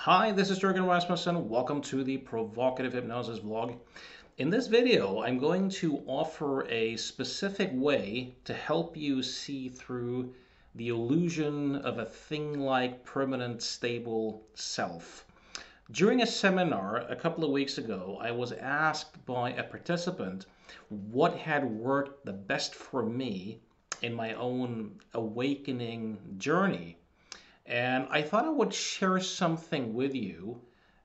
Hi, this is Jürgen Rasmussen. Welcome to the Provocative Hypnosis vlog. In this video, I'm going to offer a specific way to help you see through the illusion of a thing-like permanent stable self. During a seminar a couple of weeks ago, I was asked by a participant what had worked the best for me in my own awakening journey. And I thought I would share something with you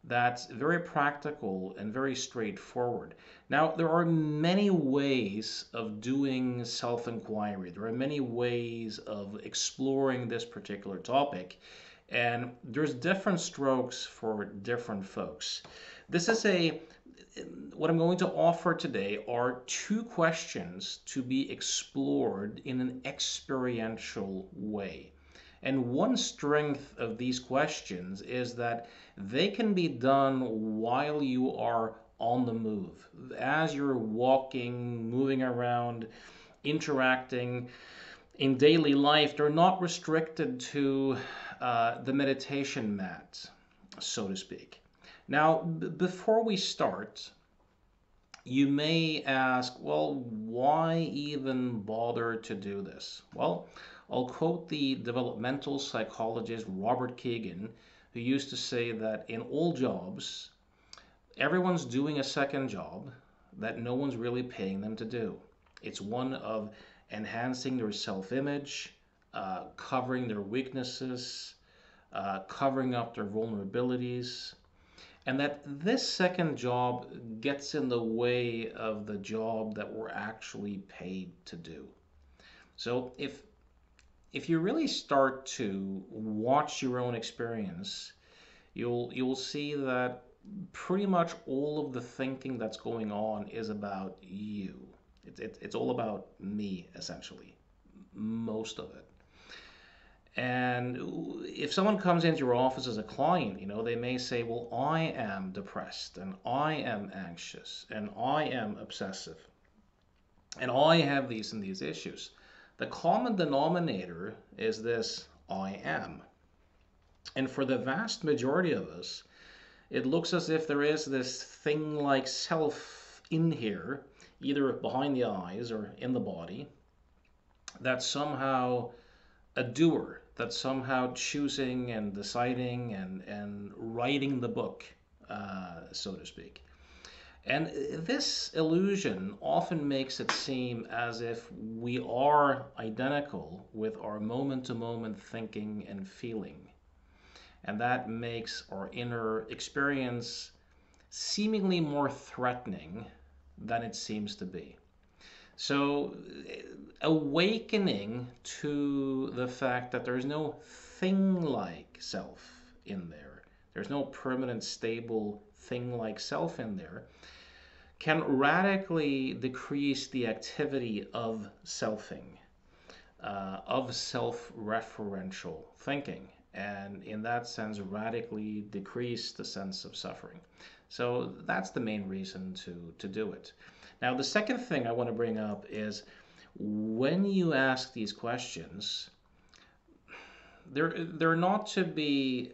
that's very practical and very straightforward. Now, there are many ways of doing self-inquiry. There are many ways of exploring this particular topic, and there's different strokes for different folks. This is what I'm going to offer today are two questions to be explored in an experiential way. And one strength of these questions is that they can be done while you are on the move. As you're walking, moving around, interacting in daily life, they're not restricted to the meditation mat, so to speak. Now, before we start, you may ask, well, why even bother to do this? Well, I'll quote the developmental psychologist Robert Kegan, who used to say that in all jobs, everyone's doing a second job that no one's really paying them to do. It's one of enhancing their self-image, covering their weaknesses, covering up their vulnerabilities, and that this second job gets in the way of the job that we're actually paid to do. So if you really start to watch your own experience, you'll see that pretty much all of the thinking that's going on is about you. It's all about me, essentially, most of it. And if someone comes into your office as a client, they may say, well, I am depressed, and I am anxious, and I am obsessive, and I have these and these issues. The common denominator is this I am. And for the vast majority of us, it looks as if there is this thing like self in here, either behind the eyes or in the body, that's somehow a doer, that's somehow choosing and deciding and writing the book, so to speak. And this illusion often makes it seem as if we are identical with our moment-to-moment thinking and feeling. And that makes our inner experience seemingly more threatening than it seems to be. So awakening to the fact that there's no thing-like self in there, there's no permanent, stable thing-like self in there, can radically decrease the activity of selfing, of self-referential thinking, and in that sense radically decrease the sense of suffering. So that's the main reason to do it. Now, the second thing I want to bring up is when you ask these questions, they're not to be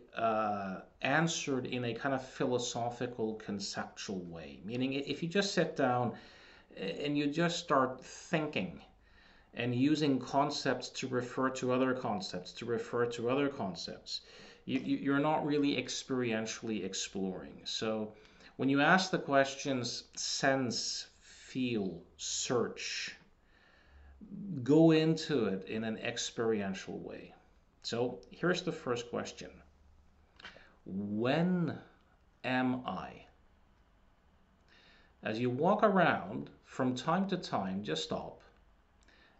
answered in a kind of philosophical, conceptual way. Meaning, if you just sit down and you just start thinking and using concepts to refer to other concepts, to refer to other concepts, you're not really experientially exploring. So when you ask the questions, sense, feel, search, go into it in an experiential way. So here's the first question. When am I? As you walk around, from time to time, just stop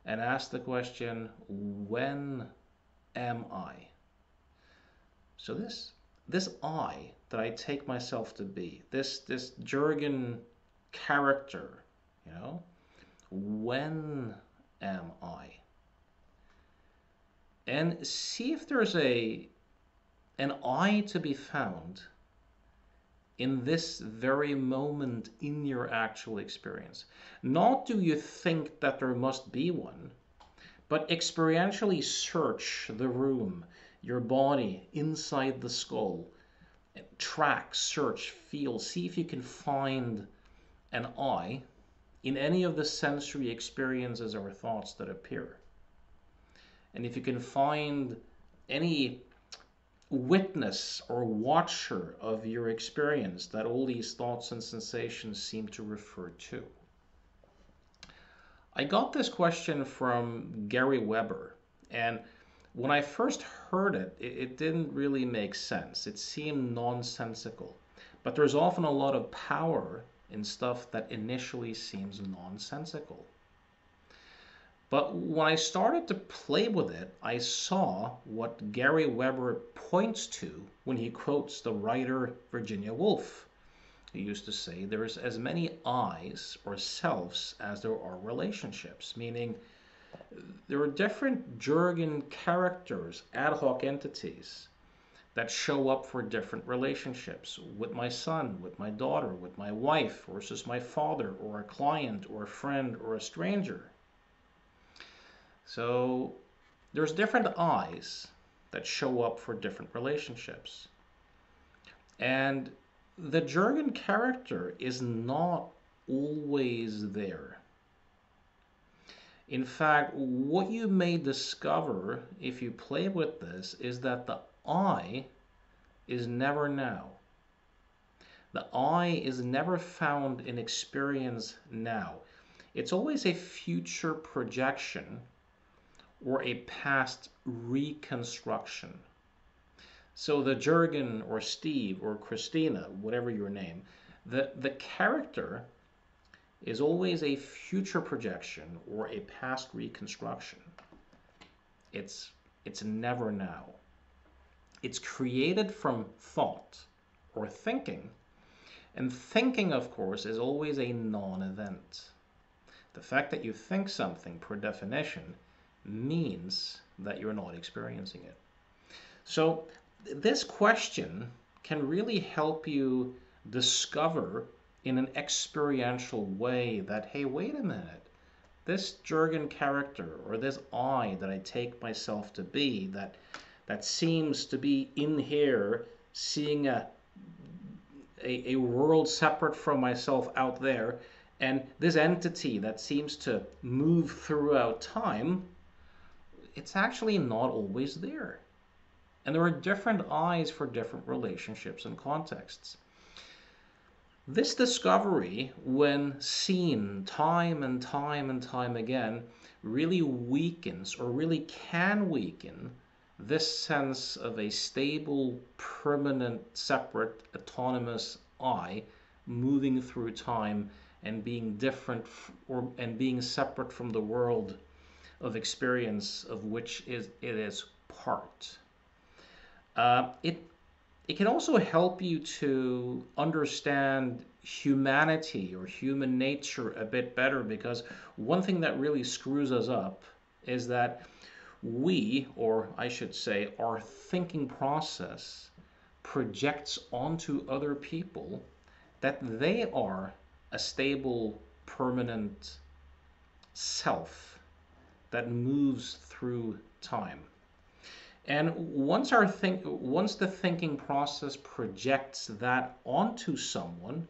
and ask the question, when am I? So this I that I take myself to be, this Jürgen character, when am I? And see if there's an I to be found in this very moment in your actual experience. Not do you think that there must be one, but experientially search the room, your body, inside the skull, track, search, feel, see if you can find an I in any of the sensory experiences or thoughts that appear. And if you can find any witness or watcher of your experience that all these thoughts and sensations seem to refer to. I got this question from Gary Weber, and when I first heard it, it didn't really make sense. It seemed nonsensical. But there's often a lot of power in stuff that initially seems nonsensical. But when I started to play with it, I saw what Gary Weber points to when he quotes the writer Virginia Woolf, who used to say there's as many I's or selves as there are relationships, meaning there are different Jurgen characters, ad hoc entities, that show up for different relationships with my son, with my daughter, with my wife versus my father, or a client, or a friend, or a stranger. So there's different I's that show up for different relationships. And the Jurgen character is not always there. In fact, what you may discover if you play with this is that the I is never now. The I is never found in experience now. It's always a future projection or a past reconstruction. So the Jurgen or Steve or Christina, whatever your name, the character is always a future projection or a past reconstruction. It's never now. It's created from thought or thinking, and thinking, of course, is always a non-event. The fact that you think something, per definition, means that you're not experiencing it. So this question can really help you discover in an experiential way that, hey, wait a minute, this Jurgen character or this I that I take myself to be, that seems to be in here seeing a world separate from myself out there, and this entity that seems to move throughout time, it's actually not always there. And there are different I's for different relationships and contexts. This discovery, when seen time and time and time again, really weakens, or really can weaken, this sense of a stable, permanent, separate, autonomous I moving through time and being different and being separate from the world of experience of which it is part. It can also help you to understand humanity or human nature a bit better, because one thing that really screws us up is that we, or I should say, our thinking process projects onto other people that they are a stable, permanent self that moves through time. And once the thinking process projects that onto someone,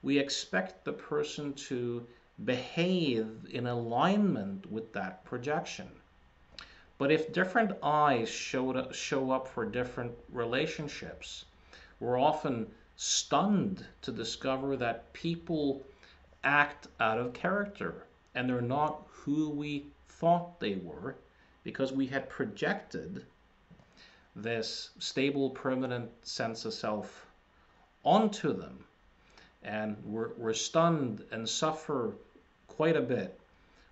we expect the person to behave in alignment with that projection. But if different I's show up for different relationships, we're often stunned to discover that people act out of character and they're not who we thought they were, because we had projected this stable, permanent sense of self onto them. And we're stunned and suffer quite a bit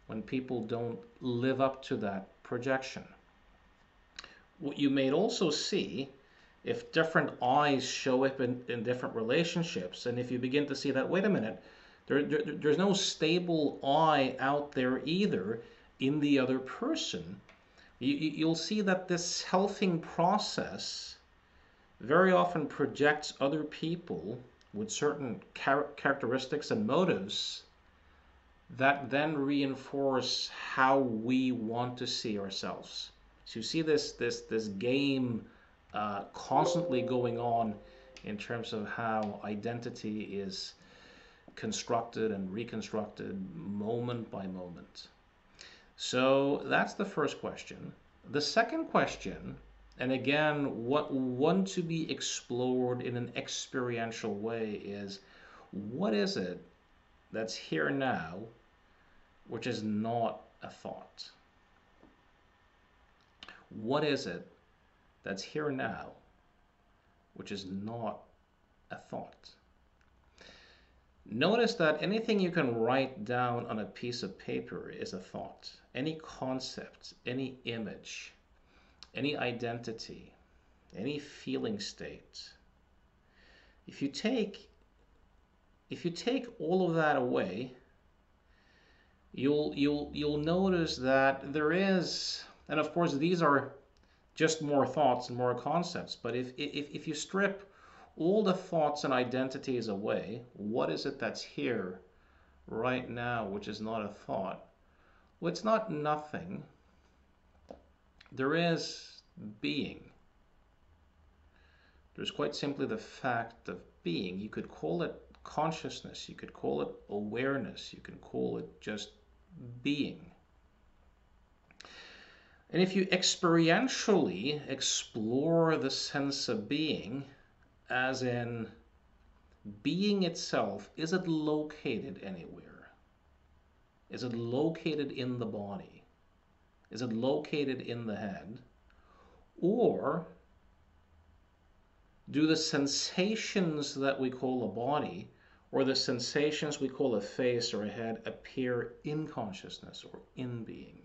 when people don't live up to that projection. What you may also see, if different I's show up in different relationships, and if you begin to see that, wait a minute, there's no stable I out there either in the other person, you'll see that this selfing process very often projects other people with certain characteristics and motives that then reinforce how we want to see ourselves. So you see this game constantly going on in terms of how identity is constructed and reconstructed moment by moment. So that's the first question. The second question, and again, what one to be explored in an experiential way, is what is it that's here now which is not a thought? What is it that's here now which is not a thought? Notice that anything you can write down on a piece of paper is a thought. Any concept, any image, any identity, any feeling state. If you take all of that away, you'll notice that there is, and of course these are just more thoughts and more concepts, but if you strip all the thoughts and identities away, what is it that's here right now which is not a thought? Well, it's not nothing. There is being. There's quite simply the fact of being. You could call it consciousness, you could call it awareness, you can call it just being. And if you experientially explore the sense of being, as in being itself, is it located anywhere? Is it located in the body? Is it located in the head? Or do the sensations that we call a body, or the sensations we call a face or a head, appear in consciousness or in being?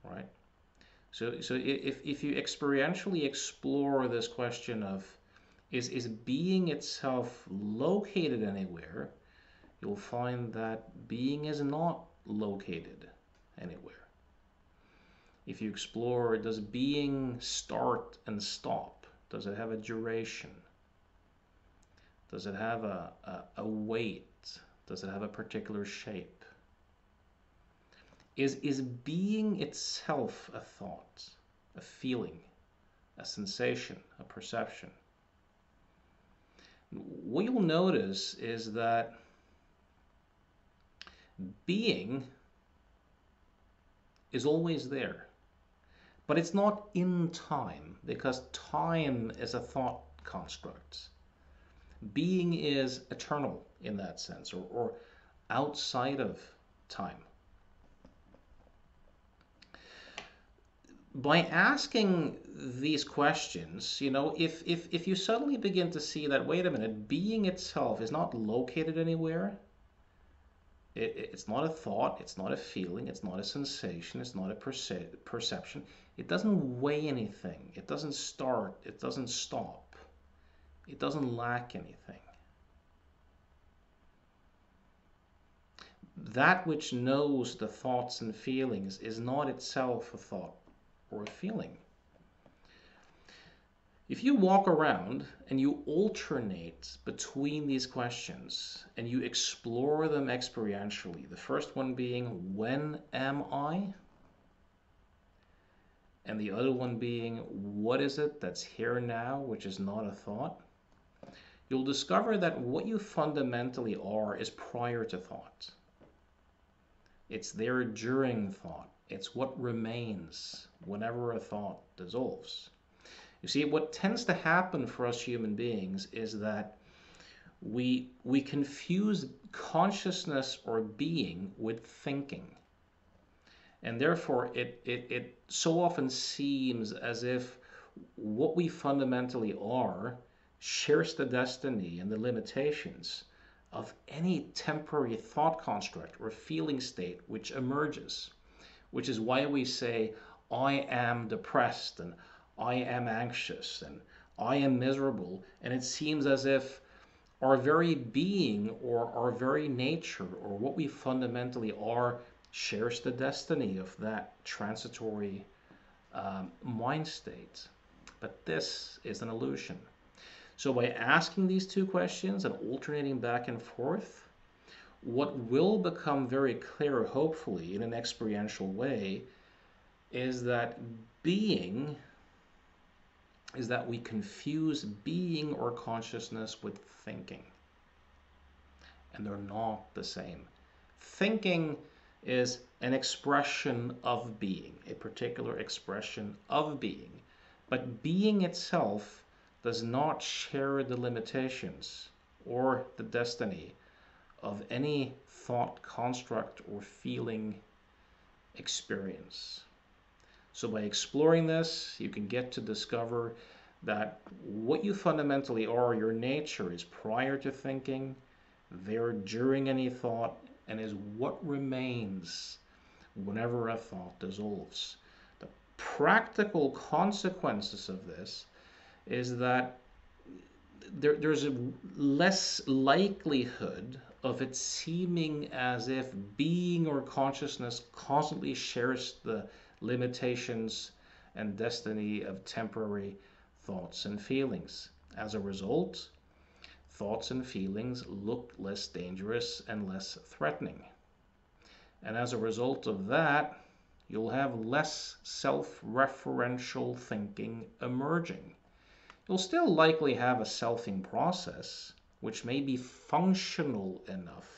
Right? So if you experientially explore this question of is being itself located anywhere, you'll find that being is not located anywhere. If you explore, does being start and stop? Does it have a duration? Does it have a weight? Does it have a particular shape? Is being itself a thought, a feeling, a sensation, a perception? What you'll notice is that being is always there, but it's not in time, because time is a thought construct. Being is eternal in that sense, or outside of time. By asking these questions, if you suddenly begin to see that, wait a minute, being itself is not located anywhere, it's not a thought, it's not a feeling, it's not a sensation, it's not a perception, it doesn't weigh anything, it doesn't start, it doesn't stop, it doesn't lack anything. That which knows the thoughts and feelings is not itself a thought or a feeling. If you walk around and you alternate between these questions and you explore them experientially, the first one being, when am I? And the other one being, what is it that's here now, which is not a thought? You'll discover that what you fundamentally are is prior to thought. It's there during thought. It's what remains whenever a thought dissolves. You see, what tends to happen for us human beings is that we confuse consciousness or being with thinking. And therefore, it so often seems as if what we fundamentally are shares the destiny and the limitations of any temporary thought construct or feeling state which emerges. Which is why we say, I am depressed, and I am anxious, and I am miserable. And it seems as if our very being or our very nature or what we fundamentally are shares the destiny of that transitory mind state. But this is an illusion. So by asking these two questions and alternating back and forth, what will become very clear, hopefully, in an experiential way, is that being is that we confuse being or consciousness with thinking. And they're not the same. Thinking is an expression of being, a particular expression of being. But being itself does not share the limitations or the destiny of any thought construct or feeling experience. So by exploring this, you can get to discover that what you fundamentally are, your nature, is prior to thinking, there during any thought, and is what remains whenever a thought dissolves. The practical consequences of this is that there's a less likelihood of it seeming as if being or consciousness constantly shares the limitations and destiny of temporary thoughts and feelings. As a result, thoughts and feelings look less dangerous and less threatening. And as a result of that, you'll have less self-referential thinking emerging. You'll still likely have a selfing process, which may be functional enough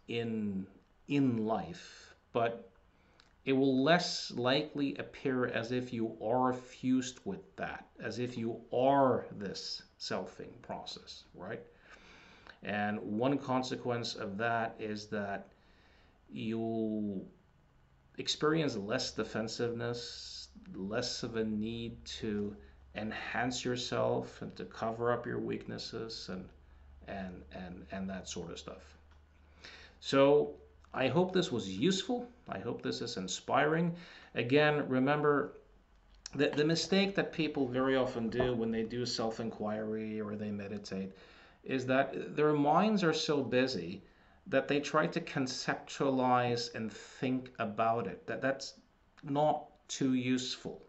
in life, but it will less likely appear as if you are fused with that, as if you are this selfing process, right? And one consequence of that is that you'll experience less defensiveness, less of a need to enhance yourself and to cover up your weaknesses and that sort of stuff. So I hope this was useful. I hope this is inspiring. Again, remember that the mistake that people very often do when they do self-inquiry or they meditate is that their minds are so busy that they try to conceptualize and think about it. That's not too useful.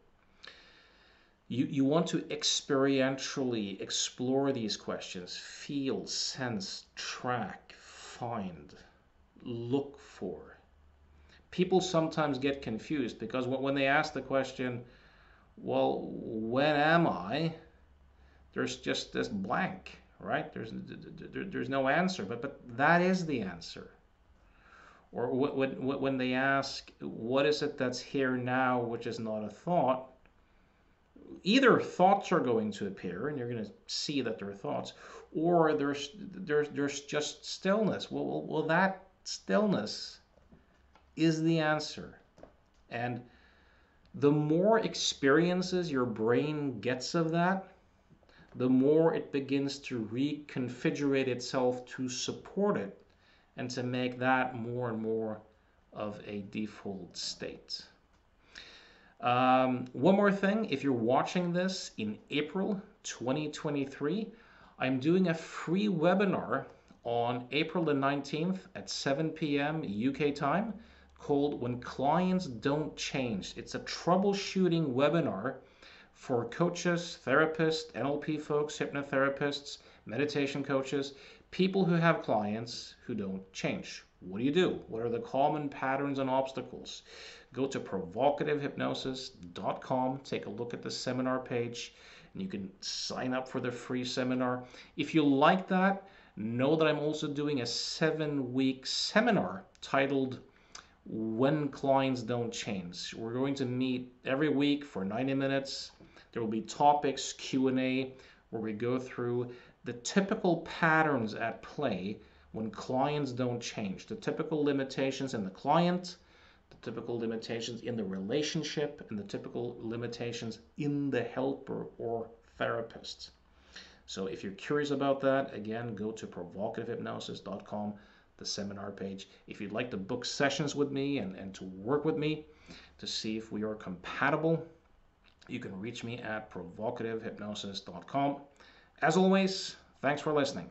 You want to experientially explore these questions, feel, sense, track, find, look for. People sometimes get confused because when they ask the question, well, when am I? There's just this blank, right? There's no answer, but that is the answer. Or when they ask, what is it that's here now, which is not a thought? Either thoughts are going to appear, and you're going to see that they're thoughts, or there's just stillness. Well, that stillness is the answer. And the more experiences your brain gets of that, the more it begins to reconfigure itself to support it and to make that more and more of a default state. One more thing, if you're watching this in April 2023, I'm doing a free webinar on April the 19th at 7 p.m. UK time called When Clients Don't Change. It's a troubleshooting webinar for coaches, therapists, NLP folks, hypnotherapists, meditation coaches, people who have clients who don't change. What do you do? What are the common patterns and obstacles? Go to provocativehypnosis.com, take a look at the seminar page, and you can sign up for the free seminar. If you like that, know that I'm also doing a 7-week seminar titled When Clients Don't Change. We're going to meet every week for 90 minutes. There will be topics, Q&A, where we go through the typical patterns at play when clients don't change, the typical limitations in the client, the typical limitations in the relationship, and the typical limitations in the helper or therapist. So if you're curious about that, again, go to provocativehypnosis.com, the seminar page. If you'd like to book sessions with me and to work with me to see if we are compatible, you can reach me at provocativehypnosis.com. As always, thanks for listening.